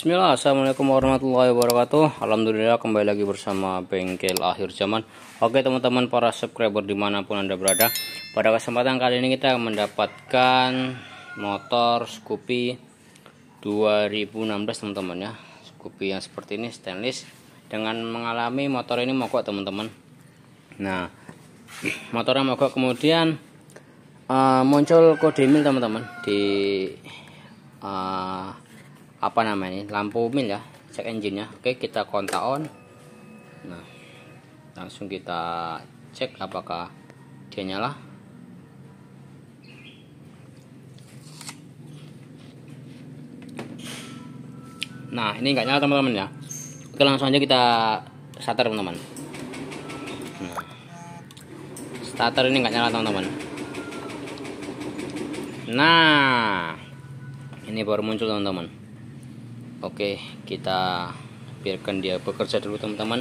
Bismillah, assalamualaikum warahmatullahi wabarakatuh. Alhamdulillah kembali lagi bersama Bengkel Akhir Zaman. Oke teman-teman para subscriber dimanapun anda berada, pada kesempatan kali ini kita mendapatkan motor Scoopy 2016 teman-teman ya. Scoopy yang seperti ini stainless dengan mengalami motor ini mogok teman-teman. Nah motornya mogok, kemudian muncul kode mil teman-teman di apa namanya, lampu mil ya, cek engine nya. Oke, kita kontak on. Nah langsung kita cek apakah dia nyala. Nah ini enggak nyala teman-teman ya. Oke, langsung aja kita starter teman-teman. Nah, starter ini enggak nyala teman-teman. Nah ini baru muncul teman-teman. Oke, kita biarkan dia bekerja dulu teman-teman.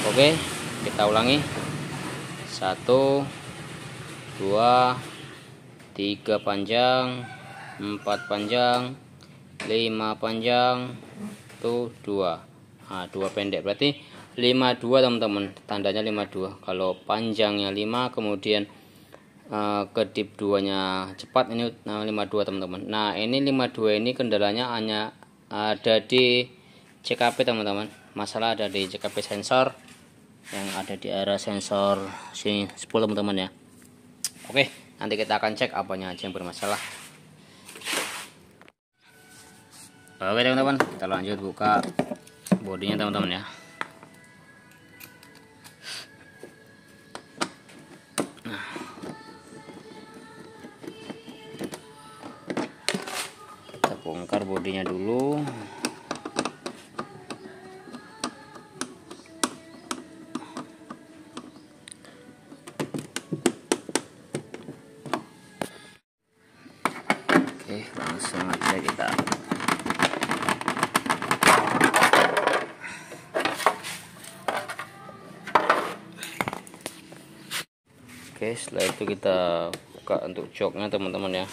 Oke, kita ulangi. 1 2 3 panjang, 4 panjang, 5 panjang, tuh 2. Nah 2 pendek, berarti 52 teman-teman. Tandanya 52. Kalau panjangnya 5 kemudian kedip 2 nya cepat, ini 52 teman-teman. Nah ini 52 ini kendalanya hanya ada di CKP teman-teman. Masalah ada di CKP sensor yang ada di area sensor sini 10 teman-teman ya. Oke, nanti kita akan cek apanya aja yang bermasalah. Oke teman-teman, kita lanjut buka bodinya teman-teman ya. Bongkar bodinya dulu. Oke, langsung aja kita setelah itu kita buka untuk joknya teman-teman ya.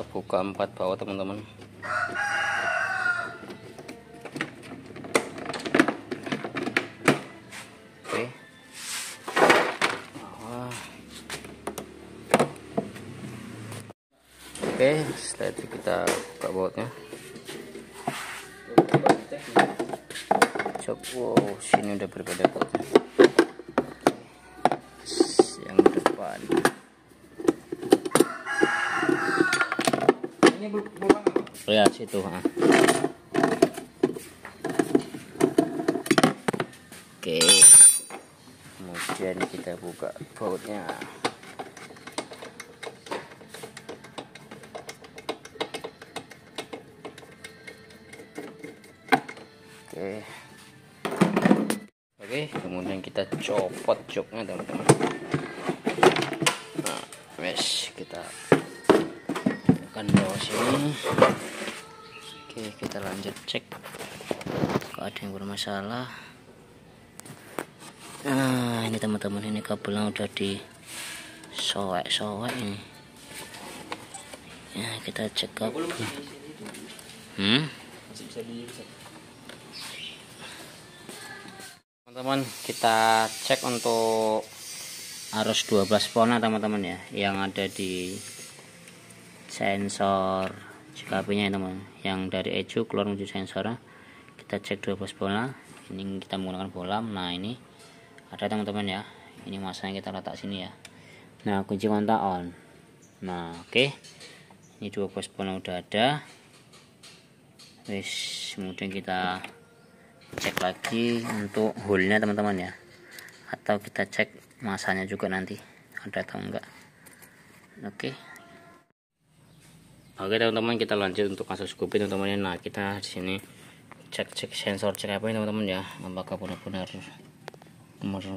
Buka 4 bawah teman-teman. Oke. Oke, setelah itu kita buka bautnya. Cok, wow, sini udah berbeda bautnya. Yang depan. Lihat situ. Oke, kemudian kita buka bautnya. Oke, kemudian kita copot joknya teman-teman. Nah, kita akan bawa sini. Oke, kita lanjut cek kalau ada yang bermasalah. Nah ini teman-teman, ini kabelnya udah di soek ini ya. Kita cek kabel. Teman-teman, kita cek untuk arus 12 volt teman-teman ya, yang ada di sensor CKP nya teman, yang dari ECU keluar menuju sensornya. Kita cek 12 volt. Ini kita menggunakan bolam. Nah ini ada teman-teman ya, ini masanya kita letak sini ya. Nah kunci kontak on. Nah oke, ini 12 volt udah ada. Kemudian kita cek lagi untuk hole-nya teman-teman ya, atau kita cek masanya juga nanti ada atau enggak. Oke teman-teman, kita lanjut untuk kasus Scoopy teman-teman. Nah kita di sini cek sensor CKP teman-teman ya, apakah benar-benar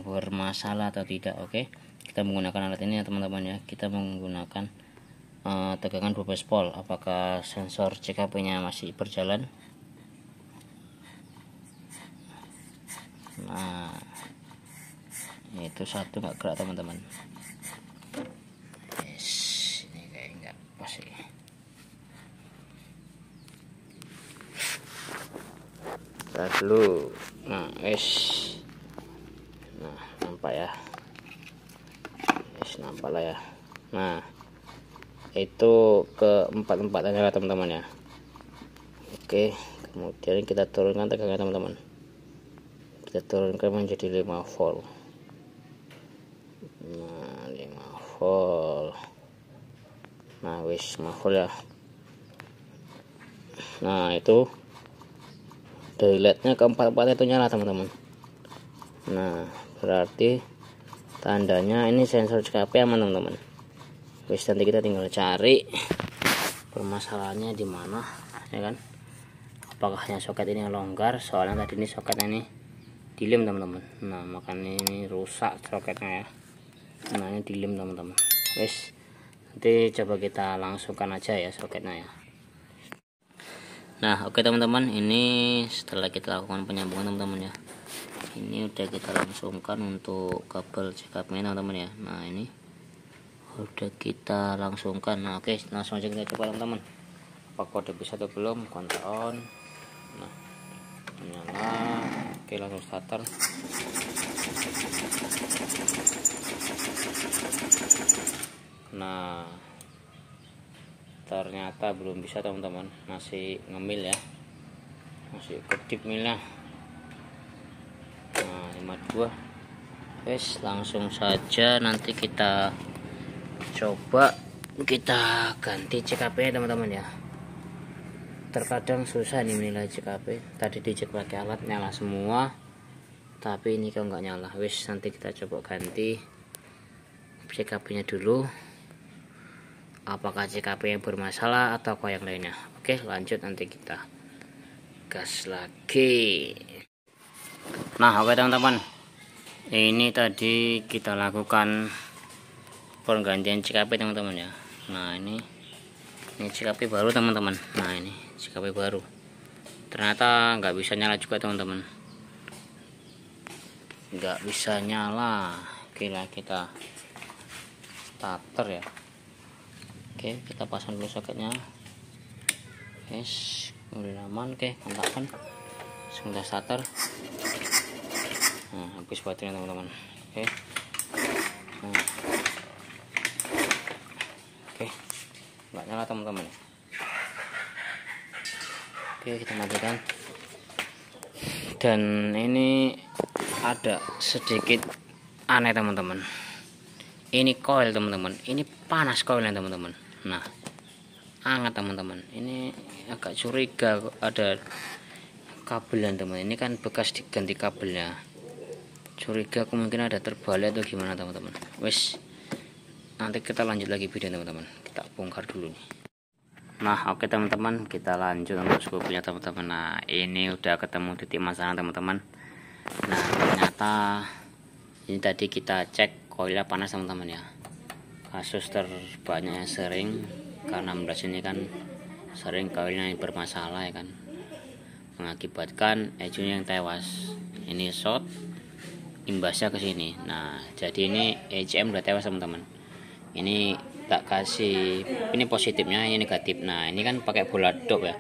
bermasalah atau tidak. Oke, kita menggunakan alat ini ya teman-teman ya. Kita menggunakan tegangan 12 volt. Apakah sensor CKP nya masih berjalan? Nah, itu satu nggak gerak teman-teman. Yes, ini kayak nggak pas ini. Kita dulu. Nah, yes. Nah, nampak ya. Yes, nampak lah ya. Nah, itu ke 4 aja teman-teman ya. Oke, kemudian kita turunkan tegangan teman-teman. Kita turunkan menjadi 5 volt. Nah, 5 volt. Nah, wis 5 volt ya. Nah, itu dari LED-nya ke 4 itu nyala teman-teman. Nah, berarti tandanya ini sensor CKP aman teman-teman. Wis, nanti kita tinggal cari permasalahannya di mana, ya kan? Apakah hanya soket ini yang longgar? Soalnya tadi ini soketnya ini dilem teman-teman. Nah, makanya ini rusak soketnya ya. Nah, ini dilem teman-teman. Wis, nanti coba kita langsungkan aja ya soketnya ya. Nah, oke teman-teman, ini setelah kita lakukan penyambungan teman-teman ya. Ini udah kita langsungkan untuk kabel CKP nya teman-teman ya. Nah, ini udah kita langsungkan. Nah, oke, langsung aja kita coba teman-teman. Apakah udah bisa atau belum? Kontak on. Nah, nyala. Oke, langsung starter. Nah, ternyata belum bisa teman-teman, masih ngemil ya, masih kedip milnya. Nah, 52. Wes, langsung saja nanti kita coba kita ganti CKP teman-teman ya. Terkadang susah nih menilai CKP. Tadi dicek pakai alat nyala semua, tapi ini kok nggak nyala. Wes, nanti kita coba ganti CKP nya dulu. Apakah CKP yang bermasalah atau yang lainnya. Oke, lanjut, nanti kita gas lagi. Nah, oke teman-teman, ini tadi kita lakukan penggantian CKP teman-teman ya. Nah, ini CKP baru teman-teman. Nah, ini CKP baru, ternyata nggak bisa nyala juga teman-teman, nggak bisa nyala. Oke lah, kita starter ya. Oke, kita pasang dulu soketnya. Yes, udah aman. Oke, kontakkan. Langsung kita starter. Nah, habis baterainya teman-teman. Oke. Nah. Oke, nggak nyala teman-teman. Oke, kita matikan. Dan ini ada sedikit aneh teman-teman. Ini coil teman-teman. Ini panas coilnya teman-teman. Nah, hangat teman-teman. Ini agak curiga ada kabelan teman. Ini kan bekas diganti kabelnya. Curiga kemungkinan ada terbalik atau gimana teman-teman. Wes, nanti kita lanjut lagi video teman-teman. Kita bongkar dulu nih. Nah, oke teman-teman, kita lanjut untuk skopnya teman-teman. Nah, ini udah ketemu titik masalah teman-teman. Nah, ternyata ini tadi kita cek coilnya panas teman-teman ya. Kasus terbanyak yang sering karena 16 ini kan sering coilnya bermasalah ya kan, mengakibatkan ecunya yang tewas. Ini short, imbasnya ke sini. Nah, jadi ini ECM udah tewas teman-teman. Ini tak kasih, ini positifnya, ini negatif. Nah, ini kan pakai bola dop ya,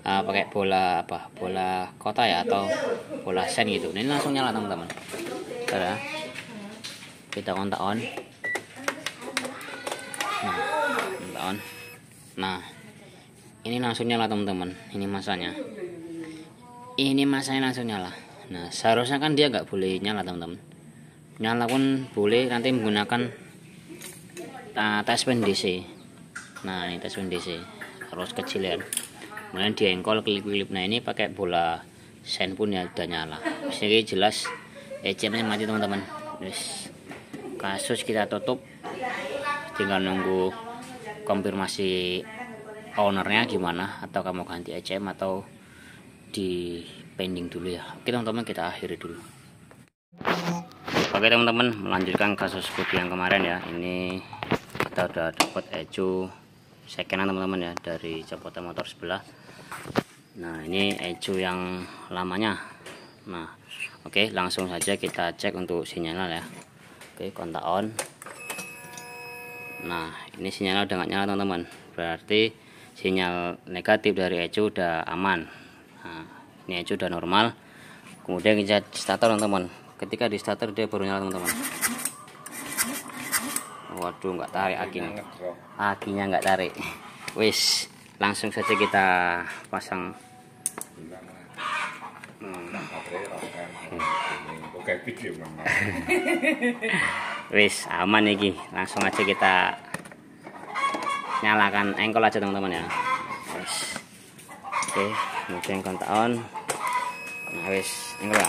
pakai bola apa, bola kota ya atau bola sen gitu. Ini langsung nyala teman-teman. Kita kontak on. Nah, ini langsung nyala teman-teman. Ini masanya langsung nyala. Nah, seharusnya kan dia nggak boleh nyala teman-teman. Nyala pun boleh nanti menggunakan tes pen DC. Nah, ini tes pen DC harus kecil ya. Kemudian diengkol kelip-kelip. Nah, ini pakai bola sen pun ya udah nyala. Jadi jelas ECM-nya mati teman-teman. Yes. Kasus kita tutup, tinggal nunggu konfirmasi ownernya gimana, atau kamu ganti ECM atau di pending dulu ya. Oke teman-teman, kita akhiri dulu. Oke teman-teman, melanjutkan kasus kopi yang kemarin ya. Ini kita udah dapat ecu sekenan teman-teman ya, dari copotan motor sebelah. Nah ini ecu yang lamanya. Nah oke, langsung saja kita cek untuk sinyalnya ya. Oke, kontak on. Nah ini sinyalnya udah nggak nyala teman-teman, berarti sinyal negatif dari ecu udah aman. Nah ini ecu udah normal. Kemudian kita starter teman-teman. Ketika di starter dia baru nyala teman-teman. Waduh, nggak tarik akinya nggak tarik. Wis, langsung saja kita pasang. Wis, aman nih, langsung aja kita nyalakan engkol aja teman-teman ya. Wis. Oke, kemudian kontak on. Nah wis, engkol ya.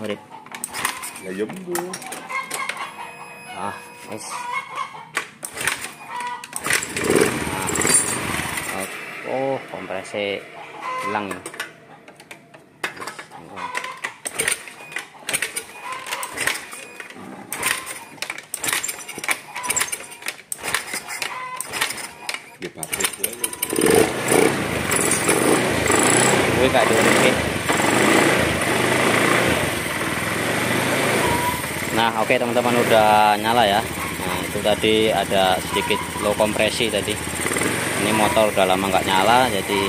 Murid. Ya yembu. Ah, wis. Nah. Oh, kompresi hilang. Di pabrik dulu. Gue gak diurusin. Nah oke teman-teman, udah nyala ya. Nah itu tadi ada sedikit low kompresi tadi. Ini motor udah lama nggak nyala, jadi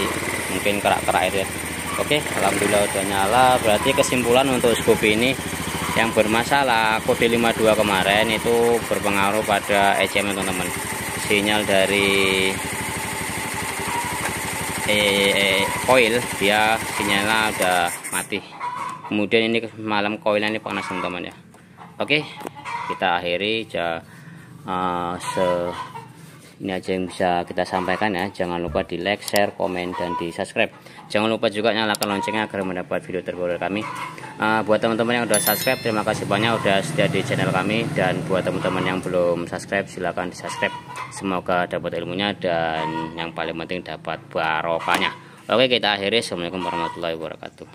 mungkin kerak-kerak itu ya. Oke, alhamdulillah udah nyala. Berarti kesimpulan untuk Scoopy ini yang bermasalah kode 52 kemarin itu berpengaruh pada ECM teman-teman. Sinyal dari coil dia sinyalnya udah mati. Kemudian ini malam coilnya ini panas teman-teman ya. Oke, kita akhiri ini aja yang bisa kita sampaikan ya. Jangan lupa di like, share, komen, dan di subscribe. Jangan lupa juga nyalakan loncengnya agar mendapat video terbaru dari kami. Buat teman-teman yang udah subscribe, terima kasih banyak udah setia di channel kami. Dan buat teman-teman yang belum subscribe, silahkan di subscribe. Semoga dapat ilmunya dan yang paling penting dapat barokahnya. Oke, kita akhiri. Assalamualaikum warahmatullahi wabarakatuh.